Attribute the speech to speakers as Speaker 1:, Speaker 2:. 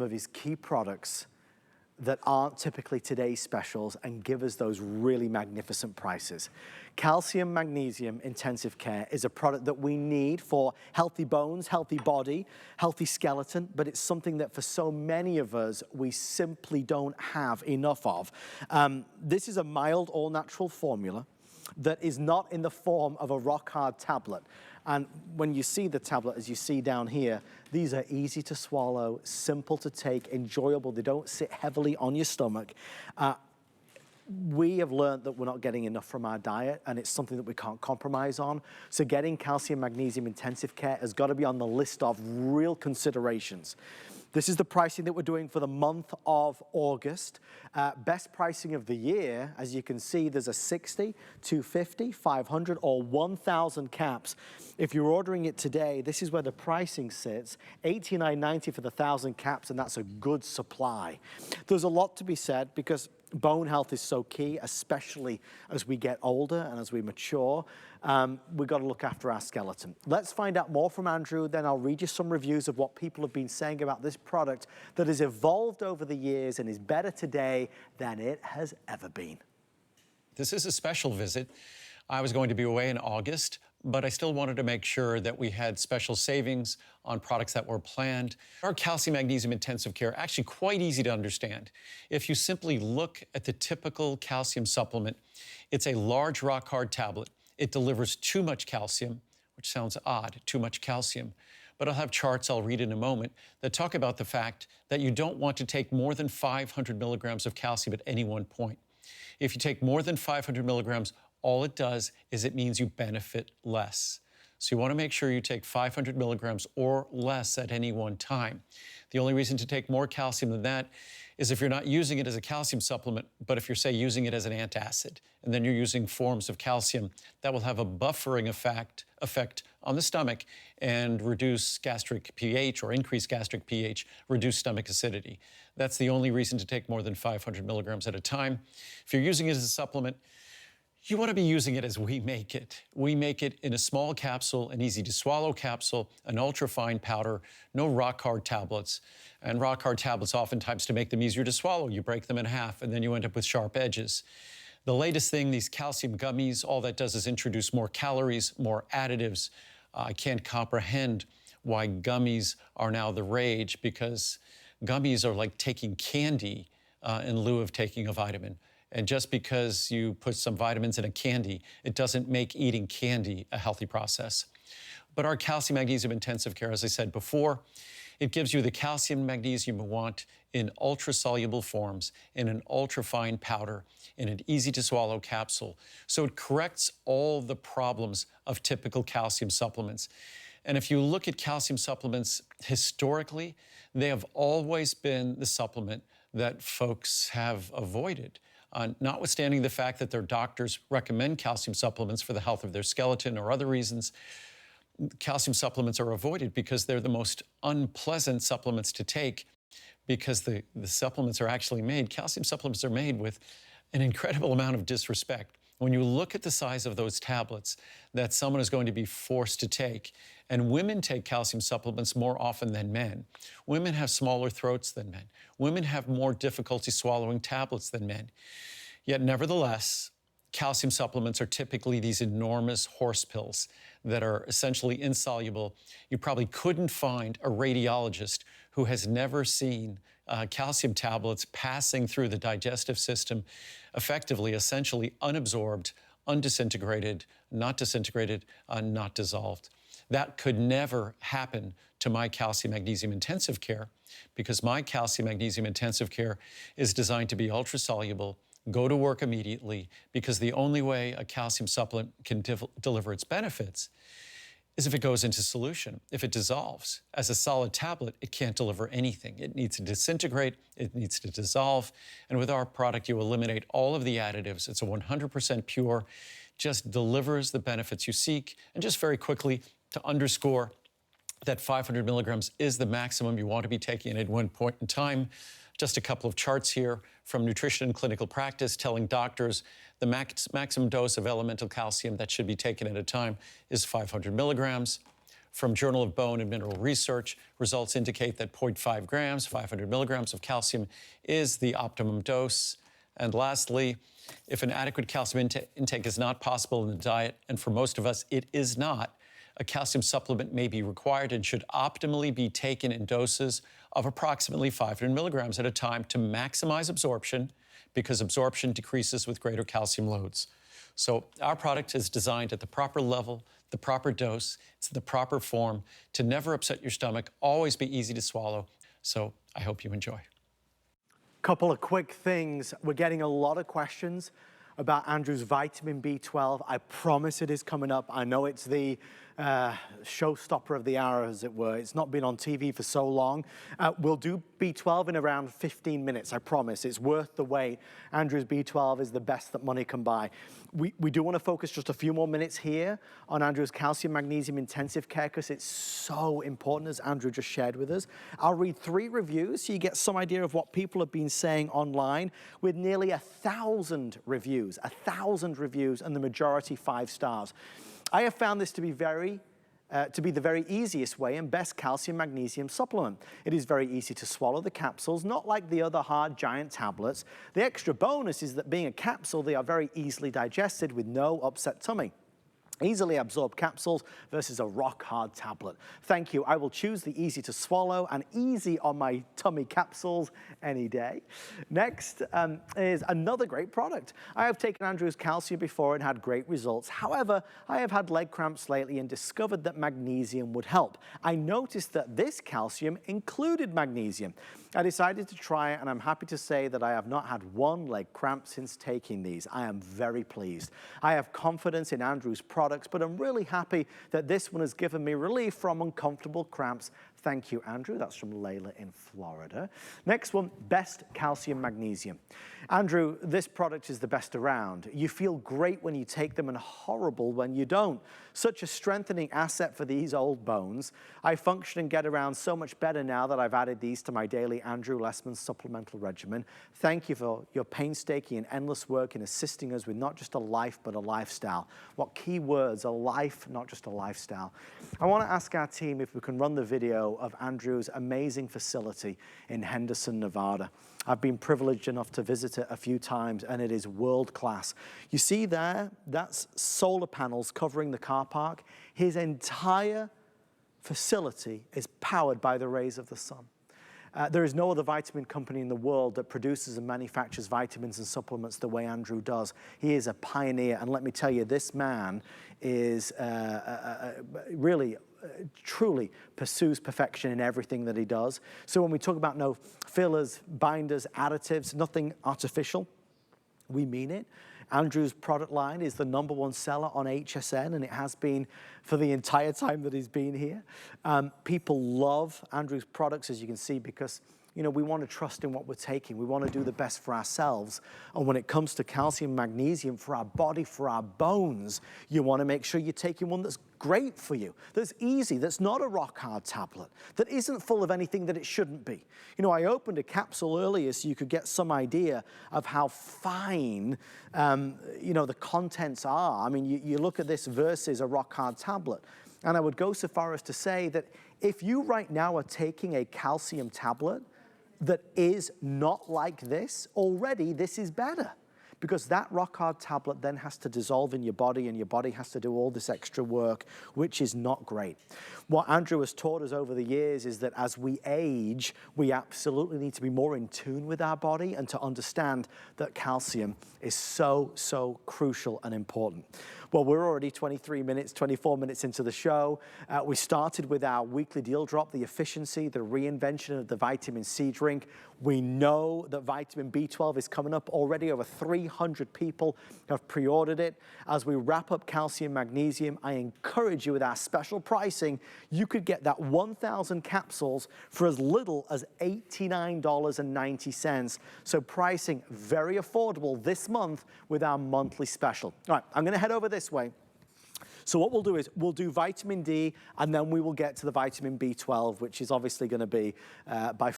Speaker 1: of his key products that aren't typically today's specials and give us those really magnificent prices. Calcium Magnesium Intensive Care is a product that we need for healthy bones, healthy body, healthy skeleton, but it's something that for so many of us, we simply don't have enough of. This is a mild, all-natural formula that is not in the form of a rock-hard tablet. And when you see the tablet, as you see down here, these are easy to swallow, simple to take, enjoyable. They don't sit heavily on your stomach. We have learned that we're not getting enough from our diet, and it's something that we can't compromise on. So getting Calcium Magnesium Intensive Care has got to be on the list of real considerations. This is the pricing that we're doing for the month of August. Best pricing of the year, as you can see, there's a 60, 250, 500, or 1,000 caps. If you're ordering it today, this is where the pricing sits, $89.90 for the 1,000 caps, and that's a good supply. There's a lot to be said because bone health is so key, especially as we get older and as we mature. We've got to look after our skeleton. Let's find out more from Andrew, then I'll read you some reviews of what people have been saying about this product that has evolved over the years and is better today than it has ever been.
Speaker 2: This is a special visit. I was going to be away in August, but I still wanted to make sure that we had special savings on products that were planned. Our Calcium Magnesium Intensive Care, actually quite easy to understand. If you simply look at the typical calcium supplement, it's a large rock-hard tablet. It delivers too much calcium, which sounds odd, too much calcium. But I'll have charts I'll read in a moment that talk about the fact that you don't want to take more than 500 milligrams of calcium at any one point. If you take more than 500 milligrams, all it does is it means you benefit less. So you want to make sure you take 500 milligrams or less at any one time. The only reason to take more calcium than that is if you're not using it as a calcium supplement, but if you're, say, using it as an antacid, and then you're using forms of calcium, that will have a buffering effect on the stomach and reduce gastric pH or increase gastric pH, reduce stomach acidity. That's the only reason to take more than 500 milligrams at a time. If you're using it as a supplement, you want to be using it as we make it. We make it in a small capsule, an easy-to-swallow capsule, an ultrafine powder, no rock-hard tablets. And rock-hard tablets, oftentimes, to make them easier to swallow, you break them in half, and then you end up with sharp edges. The latest thing, these calcium gummies, all that does is introduce more calories, more additives. I can't comprehend why gummies are now the rage, because gummies are like taking candy in lieu of taking a vitamin. And just because you put some vitamins in a candy, it doesn't make eating candy a healthy process. But our Calcium Magnesium Intensive Care, as I said before, it gives you the calcium and magnesium you want in ultra-soluble forms, in an ultrafine powder, in an easy-to-swallow capsule. So it corrects all the problems of typical calcium supplements. And if you look at calcium supplements historically, they have always been the supplement that folks have avoided. Notwithstanding the fact that their doctors recommend calcium supplements for the health of their skeleton or other reasons, calcium supplements are avoided because they're the most unpleasant supplements to take, because the supplements are actually made, calcium supplements are made with an incredible amount of disrespect. When you look at the size of those tablets that someone is going to be forced to take, and women take calcium supplements more often than men. Women have smaller throats than men. Women have more difficulty swallowing tablets than men. Yet nevertheless, calcium supplements are typically these enormous horse pills that are essentially insoluble. You probably couldn't find a radiologist who has never seen calcium tablets passing through the digestive system effectively, essentially unabsorbed, undisintegrated, not disintegrated, not dissolved. That could never happen to my Calcium Magnesium Intensive Care, because my Calcium Magnesium Intensive Care is designed to be ultra-soluble, go to work immediately, because the only way a calcium supplement can deliver its benefits is if it goes into solution, if it dissolves. As a solid tablet, it can't deliver anything. It needs to disintegrate, it needs to dissolve, and with our product, you eliminate all of the additives. It's a 100% pure, just delivers the benefits you seek. And just very quickly, to underscore that 500 milligrams is the maximum you want to be taking at one point in time. Just a couple of charts here from Nutrition and Clinical Practice telling doctors the maximum dose of elemental calcium that should be taken at a time is 500 milligrams. From Journal of Bone and Mineral Research, results indicate that 0.5 grams, 500 milligrams of calcium is the optimum dose. And lastly, if an adequate calcium intake is not possible in the diet, and for most of us it is not, a calcium supplement may be required and should optimally be taken in doses of approximately 500 milligrams at a time to maximize absorption, because absorption decreases with greater calcium loads. So our product is designed at the proper level, the proper dose, it's the proper form to never upset your stomach, always be easy to swallow. So I hope you enjoy.
Speaker 1: Couple of quick things. We're getting a lot of questions about Andrew's vitamin B12. I promise it is coming up. I know it's the showstopper of the hour, as it were. It's not been on TV for so long. We'll do B12 in around 15 minutes, I promise. It's worth the wait. Andrew's B12 is the best that money can buy. We do want to focus just a few more minutes here on Andrew's Calcium Magnesium Intensive Care, because it's so important, as Andrew just shared with us. I'll read 3 reviews so you get some idea of what people have been saying online, with nearly 1,000 reviews, and the majority 5 stars. I have found this to be the very easiest way and best calcium magnesium supplement. It is very easy to swallow the capsules, not like the other hard giant tablets. The extra bonus is that being a capsule, they are very easily digested with no upset tummy. Easily absorbed capsules versus a rock-hard tablet. Thank you. I will choose the easy to swallow and easy on my tummy capsules any day. Next is another great product. I have taken Andrew's calcium before and had great results. However, I have had leg cramps lately and discovered that magnesium would help. I noticed that this calcium included magnesium. I decided to try it, and I'm happy to say that I have not had one leg cramp since taking these. I am very pleased. I have confidence in Andrew's products, but I'm really happy that this one has given me relief from uncomfortable cramps. Thank you, Andrew. That's from Layla in Florida. Next one, best calcium magnesium. Andrew, this product is the best around. You feel great when you take them and horrible when you don't. Such a strengthening asset for these old bones. I function and get around so much better now that I've added these to my daily Andrew Lessman supplemental regimen. Thank you for your painstaking and endless work in assisting us with not just a life, but a lifestyle. What key words, a life, not just a lifestyle. I want to ask our team if we can run the video of Andrew's amazing facility in Henderson, Nevada. I've been privileged enough to visit it a few times, and it is world class. You see there, that's solar panels covering the car park. His entire facility is powered by the rays of the sun. There is no other vitamin company in the world that produces and manufactures vitamins and supplements the way Andrew does. He is a pioneer, and let me tell you, this man is really truly pursues perfection in everything that he does. So when we talk about no fillers, binders, additives, nothing artificial, we mean it. Andrew's product line is the #1 seller on HSN, and it has been for the entire time that he's been here. People love Andrew's products, as you can see, because we want to trust in what we're taking. We want to do the best for ourselves. And when it comes to calcium, magnesium for our body, for our bones, you want to make sure you're taking one that's great for you, that's easy, that's not a rock-hard tablet, that isn't full of anything that it shouldn't be. I opened a capsule earlier so you could get some idea of how fine, the contents are. I mean, you look at this versus a rock-hard tablet. And I would go so far as to say that if you right now are taking a calcium tablet that is not like this, already this is better, because that rock hard tablet then has to dissolve in your body, and your body has to do all this extra work, which is not great. What Andrew has taught us over the years is that as we age, we absolutely need to be more in tune with our body and to understand that calcium is so, so crucial and important. Well, we're already 24 minutes into the show. We started with our weekly deal drop, the efficiency, the reinvention of the vitamin C drink. We know that vitamin B12 is coming up. Already over 300 people have pre-ordered it. As we wrap up calcium magnesium, I encourage you with our special pricing, you could get that 1,000 capsules for as little as $89.90. So pricing very affordable this month with our monthly special. All right, I'm going to head over this way. So what we'll do is we'll do vitamin D, and then we will get to the vitamin B12, which is obviously going to be by